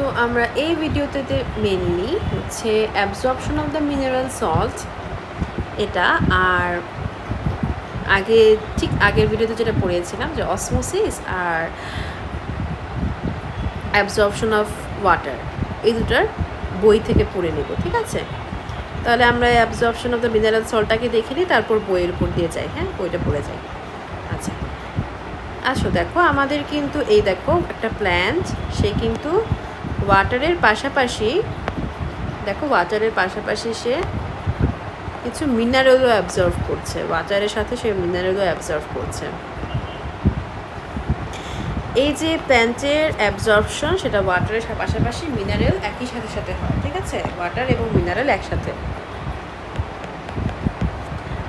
তো আমরা এই ভিডিওতে মেনলি হচ্ছে absorption of the mineral salt এটা আর আগের ভিডিওতে যেটা পড়িয়েছিলাম যে অসমোসিস আর অ্যাবজর্পশন অফ ওয়াটার এই দুটার বই থেকে পড়ে নেব, ঠিক আছে? তাহলে আমরা অ্যাবজর্পশন অফ দ্য মিনারেল সল্টটাকে দেখে নিই, তারপর বইয়ের উপর দিয়ে যাই। হ্যাঁ, বইটা পড়ে যাই। আচ্ছা আসো, দেখো আমাদের কিন্তু এই দেখো একটা প্ল্যান্ট, সে কিন্তু ওয়াটারের পাশাপাশি সে কিছু মিনারেলও অ্যাবজর্ভ করছে, ওয়াটারের সাথে সে মিনারেলও অ্যাবজর্ভ করছে। এই যে প্ল্যান্টের অ্যাবজর্পশন সেটা ওয়াটারের পাশাপাশি মিনারেল একই সাথে হয়, ঠিক আছে? ওয়াটার এবং মিনারেল একসাথে।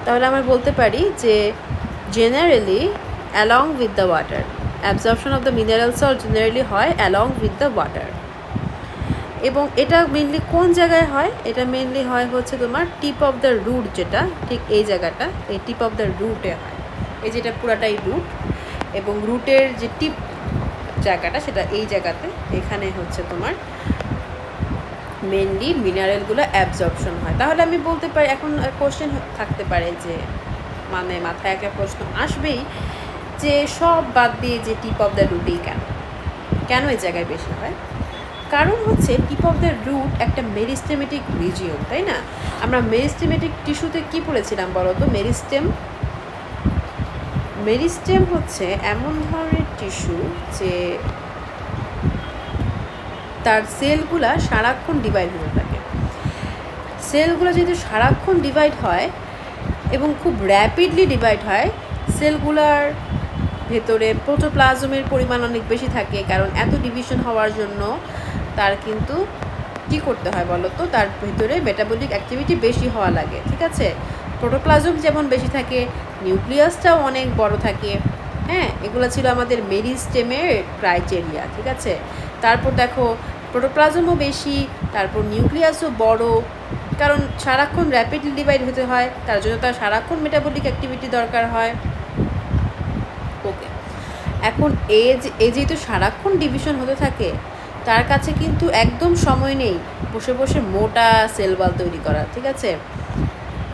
তাহলে আমরা বলতে পারি যে generally along with the water, absorption of the mineral salt generally হয় অ্যালং উইথ দ্য ওয়াটার। এবং এটা মেনলি কোন জায়গায় হয়? এটা মেনলি হয় হচ্ছে তোমার টিপ অফ দ্য রুট, যেটা ঠিক এই জায়গাটা, এই টিপ অফ দ্য রুটে হয়। এই যেটা পুরাটাই রুট, এবং রুটের যে টিপ জায়গাটা সেটা এই জায়গাতে, এখানে হচ্ছে তোমার মেনলি মিনারেলগুলো অ্যাবজর্পশন হয়। তাহলে আমি বলতে পারি, এখন কোশ্চেন থাকতে পারে যে মানে মাথায় একটা প্রশ্ন আসবেই যে সব বাদ দিয়ে যে টিপ অফ দ্য রুটেই কেন এই জায়গায় বেশি হয়? কারণ হচ্ছে টিপ অফ দ্য রুট একটা মেরিস্টেমেটিক রিজিয়ন, তাই না? আমরা মেরিস্টেমেটিক টিস্যুতে কি পড়েছিলাম বলো তো? মেরিস্টেম হচ্ছে এমন ধরনের টিস্যু যে তার সেলগুলা সারাক্ষণ ডিভাইড হতে থাকে। সেলগুলো যেহেতু সারাক্ষণ ডিভাইড হয় এবং খুব র্যাপিডলি ডিভাইড হয়, সেলগুলার ভেতরে প্রোটোপ্লাজমের পরিমাণ অনেক বেশি থাকে, কারণ এত ডিভিশন হওয়ার জন্য তার কিন্তু কী করতে হয় বলো তো? তার ভেতরে মেটাবলিক অ্যাক্টিভিটি বেশি হওয়া লাগে, ঠিক আছে? প্রোটোপ্লাজম যেমন বেশি থাকে, নিউক্লিয়াসটাও অনেক বড় থাকে। হ্যাঁ, এগুলো ছিল আমাদের মেরিস্টেমের ক্রাইটেরিয়া, ঠিক আছে? তারপর দেখো প্রোটোপ্লাজমও বেশি, তারপর নিউক্লিয়াসও বড়, কারণ সারাক্ষণ র্যাপিডলি ডিভাইড হতে হয়, তার জন্য তার সারাক্ষণ মেটাবলিক অ্যাক্টিভিটি দরকার হয়। ওকে, এখন এই যেহেতু সারাক্ষণ ডিভিশন হতে থাকে, তার কাছে কিন্তু একদম সময় নেই বসে বসে মোটা সেলওয়াল তৈরি করা, ঠিক আছে?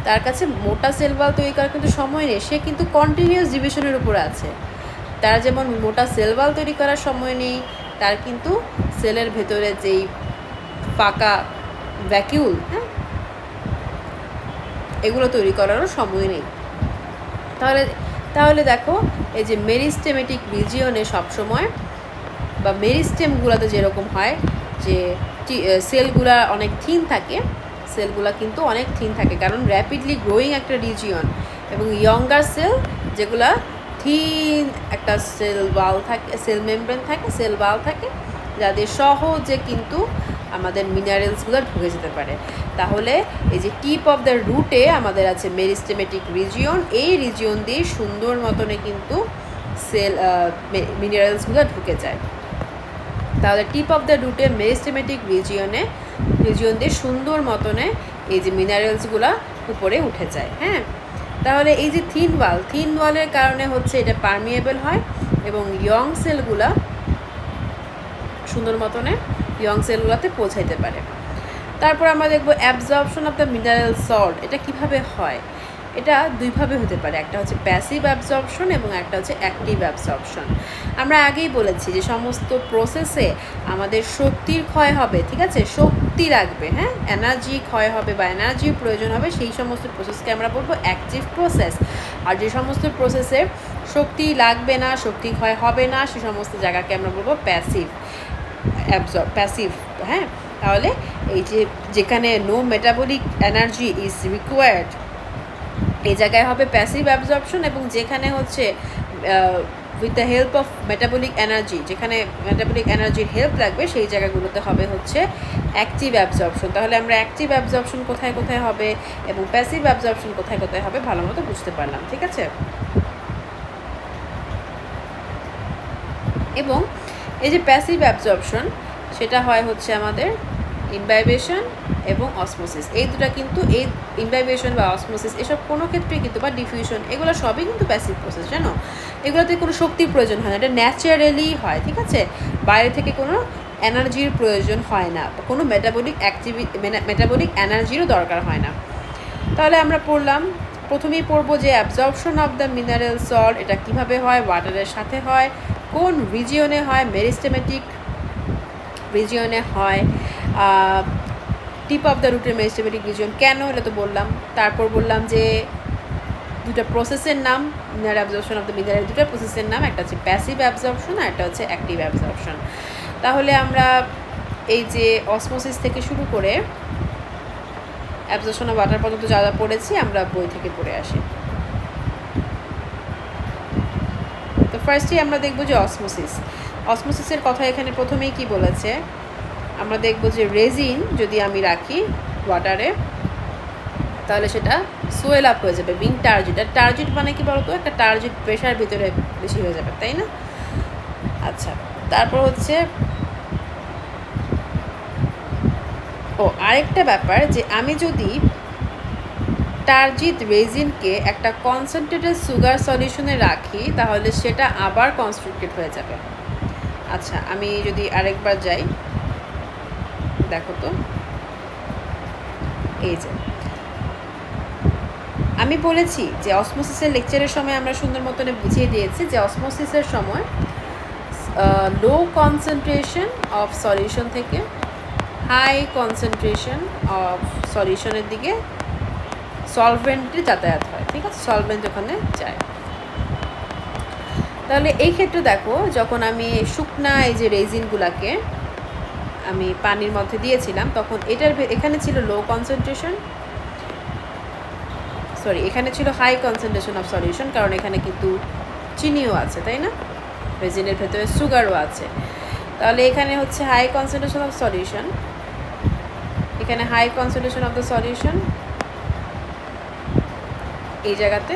তার কাছে মোটা সেলওয়াল তৈরি করার কিন্তু সময় নেই, সে কিন্তু কন্টিনিউয়াস ডিভিশনের উপরে আছে। তার যেমন মোটা সেলওয়াল তৈরি করার সময় নেই, তার কিন্তু সেলের ভেতরে যেই ফাঁকা ভ্যাকিউল, হ্যাঁ, এগুলো তৈরি করারও সময় নেই। তাহলে দেখো এই যে মেরিস্টেমেটিক রিজিয়নে সবসময় বা মেরিস্টেমগুলোতে যেরকম হয় যে সেলগুলা অনেক থিন থাকে, সেলগুলা কিন্তু অনেক থিন থাকে কারণ র্যাপিডলি গ্রোয়িং একটা রিজিয়ন, এবং ইয়ঙ্গার সেল যেগুলা থিন একটা সেল মেমব্রেন থাকে, সেল ওয়াল থাকে, যাদের সহজে কিন্তু আমাদের মিনারেলসগুলো ঢুকে যেতে পারে। তাহলে এই যে টিপ অফ দ্য রুটে আমাদের আছে মেরিস্টেমেটিক রিজিয়ন, এই রিজিয়ন দিয়ে সুন্দর মতনে কিন্তু মিনারেলসগুলো ঢুকে যায়। তাহলে টিপ অফ দ্য রুটে মেরিস্টেমেটিক রিজিয়ন দিয়ে সুন্দর মতনে এই যে মিনারেলসগুলো উপরে উঠে যায়। হ্যাঁ, তাহলে এই যে থিন ওয়ালের কারণে হচ্ছে এটা পারমিয়েবল হয়, এবং ইয়ং সেলগুলা সুন্দর মতনে সেলগুলোতে পৌঁছাইতে পারে। তারপর আমরা দেখবো absorption of the mineral salt, এটা কিভাবে হয়? এটা দুইভাবে হতে পারে, একটা হচ্ছে প্যাসিভ অ্যাবজর্পশন এবং একটা হচ্ছে অ্যাক্টিভ অ্যাবজর্পশন। আমরা আগেই বলেছি যে সমস্ত প্রসেসে আমাদের শক্তির ক্ষয় হবে, ঠিক আছে? শক্তি লাগবে, হ্যাঁ, এনার্জি ক্ষয় হবে বা এনার্জির প্রয়োজন হবে, সেই সমস্ত প্রসেসকে আমরা বলবো অ্যাক্টিভ প্রসেস। আর যে সমস্ত প্রসেসে শক্তি লাগবে না, শক্তি ক্ষয় হবে না, সে সমস্ত জায়গাকে আমরা বলবো প্যাসিভ। হ্যাঁ, তাহলে এই যেখানে no metabolic energy is required, এই জায়গায় হবে প্যাসিভ অ্যাবজর্পশন, এবং যেখানে হচ্ছে with the help of metabolic energy, যেখানে মেটাবলিক এনার্জির হেল্প লাগবে, সেই জায়গাগুলোতে হবে হচ্ছে অ্যাক্টিভ অ্যাবজর্পশন। তাহলে আমরা অ্যাক্টিভ অ্যাবজর্পশন কোথায় কোথায় হবে এবং প্যাসিভ অ্যাবজর্পশন কোথায় কোথায় হবে ভালো মতো বুঝতে পারলাম, ঠিক আছে? এবং এই যে প্যাসিভ অ্যাবজর্পশন, সেটা হয় হচ্ছে আমাদের ইমবাইবেশন এবং অসমোসিস। এই দুটা কিন্তু, এই ইমবাইবেশন বা অসমোসিস এসব কোনো ক্ষেত্রে কিন্তু, বা ডিফিউশন, এগুলো সবই কিন্তু প্যাসিভ প্রসেস, জানো? এগুলোতে কোনো শক্তির প্রয়োজন হয় না, এটা ন্যাচারালি হয়, ঠিক আছে? বাইরে থেকে কোনো এনার্জির প্রয়োজন হয় না, কোনো মেটাবলিক এনার্জিরও দরকার হয় না। তাহলে আমরা পড়লাম, প্রথমেই পড়বো যে absorption of the mineral salt এটা কীভাবে হয়, ওয়াটারের সাথে হয়, কোন রিজিয়নে হয়, মেরিস্টেমেটিক রিজিয়নে হয়, টিপ অফ দ্য রুটের মেরিস্টেমেটিক রিজিয়ন কেন, এটা তো বললাম। তারপর বললাম যে দুটো প্রসেসের নাম, mineral absorption of the mineral দুটো প্রসেসের নাম, একটা হচ্ছে প্যাসিভ অ্যাবজর্পশন আর একটা হচ্ছে অ্যাক্টিভ অ্যাবজর্পশন। তাহলে আমরা এই যে অসমোসিস থেকে শুরু করে অ্যাবজর্পশন অফ ওয়াটার পর্যন্ত যা যা পড়েছি আমরা বই থেকে পড়ে আসি। তো ফার্স্টেই আমরা দেখব যে অসমোসিসের কথা এখানে প্রথমেই কি বলেছে, আমরা দেখব যে রেজিন যদি আমি রাখি ওয়াটারে তাহলে সেটা সোয়েল আপ হয়ে যাবে, বিং টার্জিট। আর টার্জিট মানে কি বলতো, একটা টার্জিট প্রেশার ভিতরে বেশি হয়ে যাবে, তাই না? আচ্ছা, তারপর হচ্ছে আরেকটা ব্যাপার যে আমি যদি টার্জিট রেজিনকে একটা কনসেন্ট্রেটেড সুগার সলিউশনে রাখি তাহলে সেটা আবার কনস্ট্রিক্টেড হয়ে যাবে। আচ্ছা, আমি যদি আরেকবার যাই, দেখো তো, এই যে আমি বলেছি যে অসমোসিসের লেকচারের সময় আমরা সুন্দর মতনে বুঝিয়ে দিয়েছি যে অসমোসিসের সময় লো কনসেন্ট্রেশন অফ সলিউশন থেকে হাই কনসেন্ট্রেশন অফ সলিউশনের দিকে সলভেন্টে যাতায়াত হয়, ঠিক আছে, সলভেন্ট ওখানে যায়। তাহলে এই ক্ষেত্রে দেখো, যখন আমি শুকনা এই যে রেজিনগুলাকে আমি পানির মধ্যে দিয়েছিলাম তখন এখানে ছিল লো কনসেন্ট্রেশন, এখানে ছিল হাই কনসেন্ট্রেশন অফ সলিউশন, কারণ এখানে কিন্তু চিনিও আছে, তাই না, রেজিনের ভেতরে সুগারও আছে। তাহলে এখানে হচ্ছে হাই কনসেন্ট্রেশন অফ সলিউশন, এখানে high concentration of the solution এই জায়গাতে,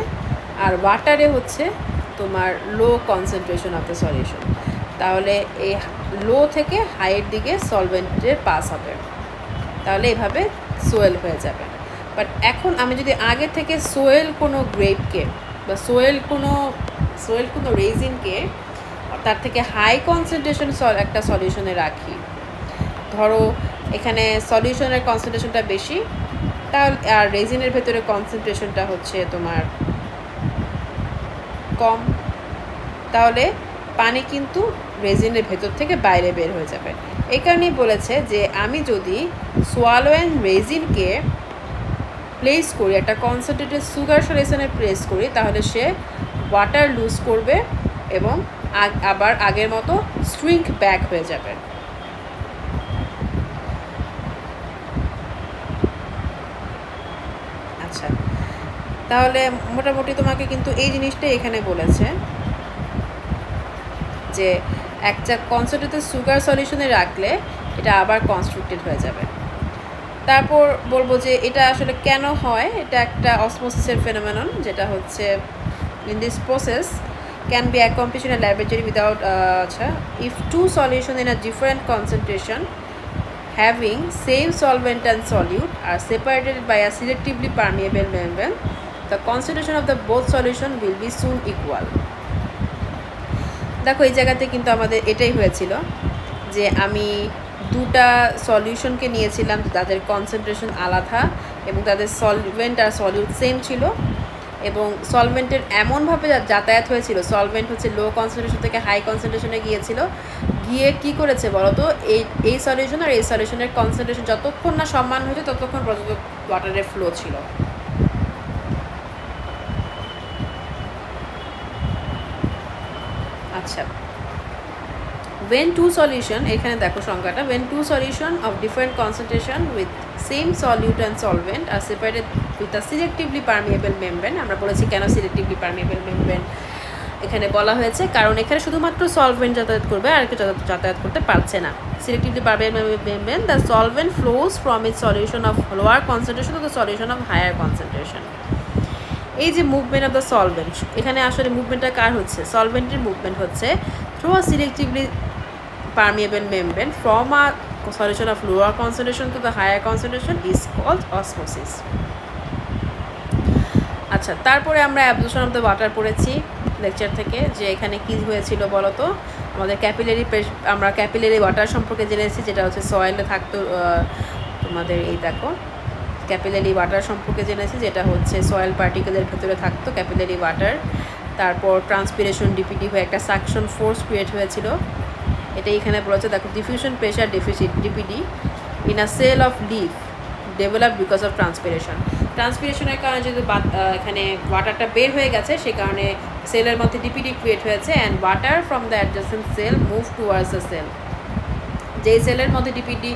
আর ওয়াটারে হচ্ছে তোমার low concentration of the solution. তাহলে এই লো থেকে হাইয়ের দিকে সলভেন্টের পাস হবে, তাহলে এভাবে সোয়েল হয়ে যাবে। বাট এখন আমি যদি আগে থেকে সোয়েল কোনো গ্রেপকে বা সোয়েল কোনো রেজিনকে তার থেকে হাই কনসেন্ট্রেশন একটা সলিউশনে রাখি, ধরো এখানে সলিউশনের কনসেন্ট্রেশনটা বেশি, তাহলে আর রেজিনের ভেতরে কনসেন্ট্রেশনটা হচ্ছে তোমার কম, তাহলে পানি কিন্তু রেজিনের ভেতর থেকে বাইরে বের হয়ে যাবে। এই কারণেই বলেছে যে আমি যদি সোয়ালো অ্যান্ড রেজিনকে প্লেস করি, একটা কনসেন্ট্রেটেড সুগার সলিউশনে প্লেস করি, তাহলে সে ওয়াটার লুজ করবে এবং আবার আগের মতো শ্রিঙ্ক ব্যাক হয়ে যাবে। আচ্ছা, তাহলে মোটামুটি তোমাকে কিন্তু এই জিনিসটাই এখানে বলেছে যে একটা কনসেন্ট্রেটেড সুগার সলিউশনে রাখলে এটা আবার কনস্ট্রিক্টেড হয়ে যাবে। তারপর বলবো যে এটা আসলে কেন হয়, এটা একটা অসমোসিসের ফেনোমেনন, যেটা হচ্ছে in this process can be accomplished in a laboratory without if two solutions in a different concentration having same solvent and solute are separated by a selectively permeable membrane, the concentration of the both solution will be soon equal. দেখো এই জায়গাতে কিন্তু আমাদের এটাই হয়েছিল যে আমি দুটা সলিউশনকে নিয়েছিলাম, তাদের কনসেন্ট্রেশন আলাদা এবং তাদের সলভেন্ট আর সলিউট সেম ছিল, এবং সলভেন্টের এমনভাবে যাতায়াত হয়েছিল, সলভেন্ট হচ্ছে লো কনসেন্ট্রেশন থেকে হাই কনসেন্ট্রেশনে গিয়ে কি করেছে বলো তো, এই সলিউশন আর এই সলিউশনের কনসেন্ট্রেশন যতক্ষণ না সমান হয়েছে ততক্ষণ পর্যন্ত ওয়াটারের ফ্লো ছিল। আচ্ছা, when two solution, এখানে দেখো সংখ্যাটা, when two solution of different concentration with same solute and solvent are separated with a selectively permeable membrane, আমরা বলেছি কেন selectively permeable membrane এখানে বলা হয়েছে, কারণ এখানে শুধুমাত্র সলভেন্ট যাতায়াত করবে আর কেউ যাতায়াত করতে পারছে না। selectively permeable membrane, the solvent flows from its solution of lower concentration to the solution of higher concentration. এই যে মুভমেন্ট অফ দ্য সলভেন্ট, এখানে আসলে মুভমেন্টটা কার হচ্ছে, সলভেন্টের মুভমেন্ট হচ্ছে through a selectively permeable membrane from a solution of lower concentration to the higher concentration is called osmosis. আচ্ছা, তারপরে আমরা absorption of the water পড়েছি লেকচার থেকে, যে এখানে কি হয়েছিল বলো তো, আমাদের আমরা ক্যাপিলারি ওয়াটার সম্পর্কে জেনেছি, যেটা হচ্ছে সয়েলে থাকতো। তোমাদের এই দেখো ক্যাপিলারি ওয়াটার সম্পর্কে জেনেছি, যেটা হচ্ছে সয়েল পার্টিকেলের ভেতরে থাকতো ক্যাপিলারি ওয়াটার। তারপর ট্রান্সপিরেশন ডিপিডি হয়ে একটা সাকশন ফোর্স ক্রিয়েট হয়েছিল, এটা এখানে বলেছে। দেখো diffusion pressure deficit DPD in a cell of leaf develop because of ট্রান্সপিরেশনের কারণে যদি এখানে ওয়াটারটা বের হয়ে গেছে, সে কারণে সেলের মধ্যে ডিপিডি ক্রিয়েট হয়েছে। And water from the adjacent cell move towards the cell. যেই সেলের মধ্যে ডিপিডি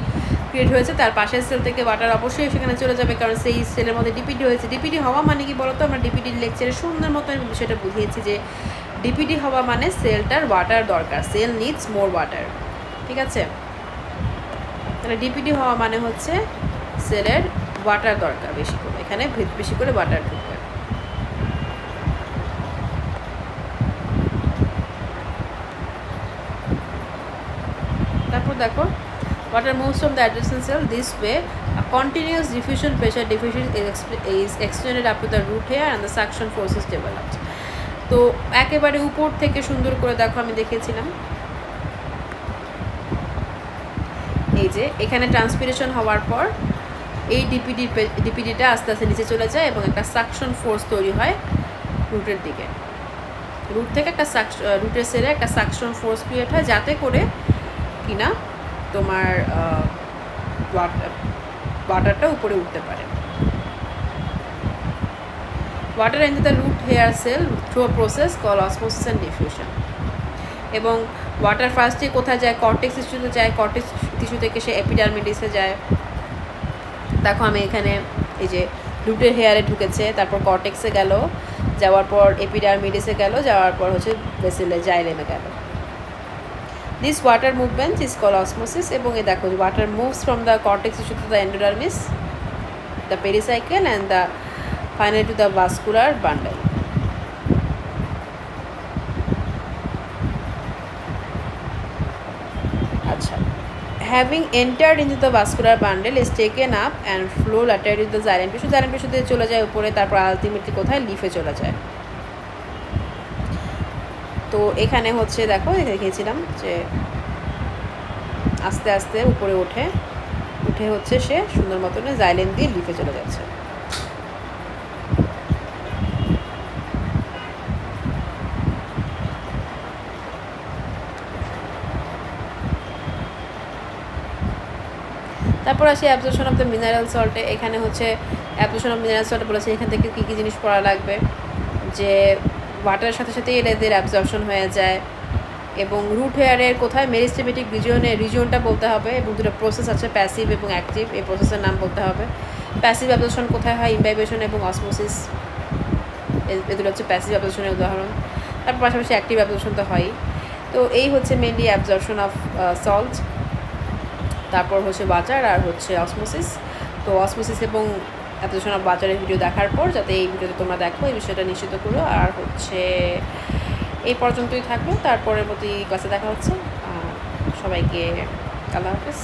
ক্রিয়েট হয়েছে তার পাশের সেল থেকে ওয়াটার অবশ্যই সেখানে চলে যাবে, কারণ সেই সেলের মধ্যে ডিপিডি হয়েছে। ডিপিডি হওয়া মানে কি বলতো, আমরা ডিপিডি লেকচারে সুন্দর মতো বিষয়টা বুঝিয়েছি যে ডিপিডি হওয়া মানে সেলটার ওয়াটার দরকার, সেল নিডস মোর ওয়াটার। ঠিক আছে, তাহলে ডিপিডি হওয়া মানে হচ্ছে সেলের ওয়াটার দরকার বেশি করে, এখানে বেশি করে ওয়াটার ঢুকবে। তারপর দেখো water moves from the adjacent cell this way, a continuous diffusion pressure deficit is extended up to the root hair and the suction force is developed. তো একেবারে উপর থেকে সুন্দর করে দেখো আমি দেখিয়েছিলাম, এই যে এখানে ট্রান্সপিরেশন হওয়ার পর এই ডিপিডিটা আস্তে আস্তে নিচে চলে যায় এবং একটা সাকশন ফোর্স তৈরি হয় রুটের দিকে। রুট থেকে একটা রুটের সেলে একটা সাকশন ফোর্স ক্রিয়েট হয়, যাতে করে কিনা তোমার ওয়াটারটা উপরে উঠতে পারে। Water enter the root hair cell through a process call osmosis and diffusion. এবং ওয়াটার ফার্স্টে কোথায় যায়, কর্টেক্স টিস্যুতে যায়, কর্টেক্স টিস্যু থেকে সে এপিডার্মিডিসে যায়। দেখো আমি এখানে এই যে রুটের হেয়ারে ঢুকেছে, তারপর কর্টেক্সে গেল, যাওয়ার পর এপিডার্মিডিসে গেল, যাওয়ার পর হচ্ছে বেসিলে জাইলেমে গেল। This water movement is called osmosis, এবং এই দেখো water moves from the cortex tissue to the endodermis, the pericycle and the finally to the vascular bundle. আচ্ছা, having entered into the vascular bundle is taken up and flow laterally to the xylem tissue. xylem tissue দিয়ে চলে যায় উপরে, তারপর ultimately কোথায়, লিফে চলে যায়। তো এখানে হচ্ছে দেখো দেখিয়েছিলাম যে আস্তে আস্তে উপরে উঠে হচ্ছে সে সুন্দর মতন জাইলেম দিয়ে লিফে চলে যাচ্ছে। তারপর আসি অ্যাবজর্পশন অফ দ্য মিনারেল সল্টে। এখানে হচ্ছে অ্যাবজর্পশন অফ মিনারেল সল্টে বলেছে এখান থেকে কী কী জিনিস পড়া লাগবে, যে ওয়াটারের সাথে সাথে এদের অ্যাবজর্পশন হয়ে যায়, এবং রুট হেয়ারের কোথায় মেরিস্টেমেটিক রিজিয়নটা বলতে হবে, এবং দুটো প্রসেস আছে প্যাসিভ এবং অ্যাক্টিভ, এই প্রসেসের নাম বলতে হবে। প্যাসিভ অ্যাবজর্পশন কোথায় হয়, ইমবাইবেশন এবং অসমোসিস, এগুলো হচ্ছে প্যাসিভ অ্যাবজর্পশনের উদাহরণ। তারপর পাশাপাশি অ্যাক্টিভ অ্যাবজর্পশন তো হয়ই। তো এই হচ্ছে মেনলি অ্যাবজর্পশন অফ সল্ট, তারপর হচ্ছে ওয়াটার আর হচ্ছে অসমোসিস। তো অসমোসিস এবং অ্যাবজর্পশন অফ ওয়াটারের ভিডিও দেখার পর যাতে এই ভিডিওতে তোমরা দেখো, এই বিষয়টা নিশ্চিত করো। আর হচ্ছে এই পর্যন্তই থাকলো, তারপরের প্রতি ক্লাসে দেখা হচ্ছে। সবাইকে আল্লাহ হাফেজ।